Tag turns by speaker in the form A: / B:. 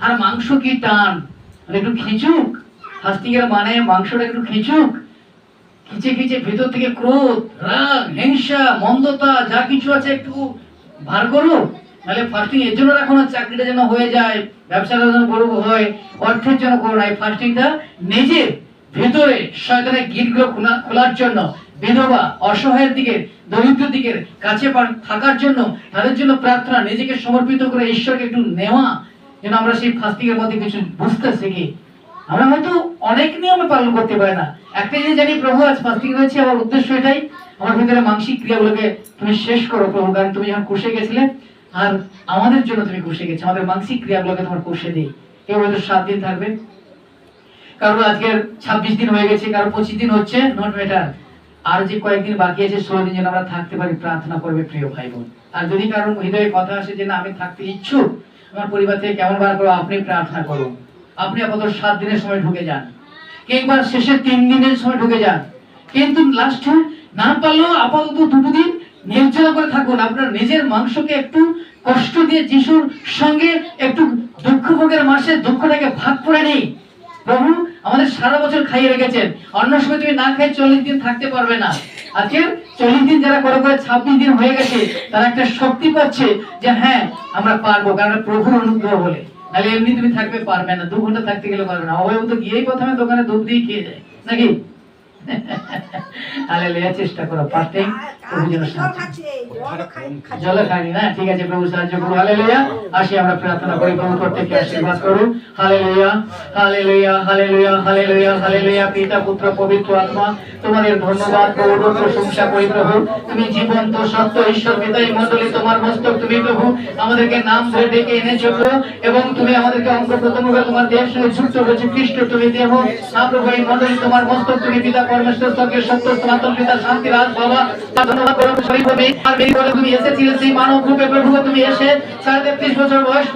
A: আর মাংস কি টান, মানে একটু খিচুক, ফাস্টিংয়ের মানে মাংসটা একটু খিচুক, খিচে খিচে ভেতর থেকে ক্রোধ, রাগ, হিংসা, মন্দতা যা কিছু আছে একটু ভার করো। নাহলে ফাস্টিং এর জন্য রাখো না চাকরিটা যেন হয়ে যায়, ব্যবসাটা যেন বড় হয়, অর্থের জন্য করো না। এই ফাস্টিংটা নিজের ভেতরে শয়তানের গিটগুলো খোলার জন্য, বিধবা, অসহায়ের দিকে, দরিদ্র দিকের কাছে থাকার জন্য, তাদের জন্য প্রার্থনা, নিজেকে সমর্পিত করে ঈশ্বরকে একটু নেওয়া, যেন আমরা সেই ফাস্টিং এর মধ্যে কিছু বুঝতে শিখি। আমরা হয়তো অনেক নিয়মে পালন করতে পারি না, একটা জিনিস জানি, প্রভু আজ ফাস্টিং রয়েছে, আমার উদ্দেশ্য এটাই, আমার ভিতরে মানসিক ক্রিয়াগুলোকে তুমি শেষ করো প্রভু, কারণ তুমি যখন কুশে গেছিলে আর আমাদের জন্য তুমি কুশে গেছো, আমাদের মানসিক ক্রিয়াগুলোকে তোমার কুশে দিই। কেউ হয়তো 7 দিন থাকবে, কারণ আজকের 26 দিন হয়ে গেছে, কারো 25 দিন হচ্ছে, নট ম্যাটার। আর যে কয়েকদিন বাকি আছে 16 দিন যেন আমরা থাকতে পারি, প্রার্থনা করবে প্রিয় ভাই বোন। আর যদি কারণ হৃদয়ে কথা আসে যে না আমি থাকতে ইচ্ছুক, আমার পরিবার থেকে কেমন বার করো, আপনি প্রার্থনা করুন। আপনি আপাতত 7 দিনের সময় ঢুকে যান, কিংবা শেষের 3 দিনের সময় ঢুকে যান, কিন্তু লাস্টে না পারলেও আপাতত 2 দিন নির্জলা করে থাকুন। আপনার নিজের মাংসকে একটু কষ্ট দিয়ে যিশুর সঙ্গে একটু দুঃখ ভোগের মাসে দুঃখটাকে ভাগ করে নেই। প্রভু আমাদের সারা বছর খাইয়ে রেখেছেন, অন্য সময় তুমি না খাই 40 দিন থাকতে পারবে না। আজকে 40 দিন যারা করে 26 দিন হয়ে গেছে, তারা একটা শক্তি পাচ্ছে যে হ্যাঁ আমরা পারবো, কারণ প্রভুর অনুগ্রহ বলে। নাহলে এমনি তুমি থাকবে পারবে না, 2 ঘন্টা থাকতে গেলে পারবে না। অবয়ব তো গিয়েই প্রথমে দোকানে দুধ দিয়ে খেয়ে যায় নাকি? হালেলুয়া, চেষ্টা করো ফাস্টিং, প্রভু যেন জল খাইনি না, ঠিক আছে, প্রভু সাহায্য করুন। হালেলুয়া, আসি আমরা প্রার্থনা করি, প্রভু প্রত্যেককে আশীর্বাদ করুন। Hallelujah, hallelujah, hallelujah, hallelujah, hallelujah. পিতা, পুত্র, পবিত্র আত্মা, তোমাদের ধন্যবাদ প্রভু, প্রশংসা করি প্রভু। তুমি জীবন্ত সত্য ঈশ্বর পিতা, এই মণ্ডলী তোমার মস্তক তুমি প্রভু, আমাদেরকে নাম ধরে ডেকে এনেছো প্রভু, এবং তুমি আমাদেরকে অঙ্গ প্রত্যঙ্গ তোমার দেহের সঙ্গে যুক্ত করেছো। খ্রিস্ট তুমি দেহ, না প্রভু এই মণ্ডলী তোমার মস্তক তুমি পিতা পরমেশ্বর স্বর্গের সত্য সনাতন পিতা শান্তি রাজ বাবা, ধন্যবাদ করো শরীর হবে। আর মেরি বলে তুমি এসেছিলে সেই মানব রূপে প্রভু, তুমি এসে 33.5 বছর বয়স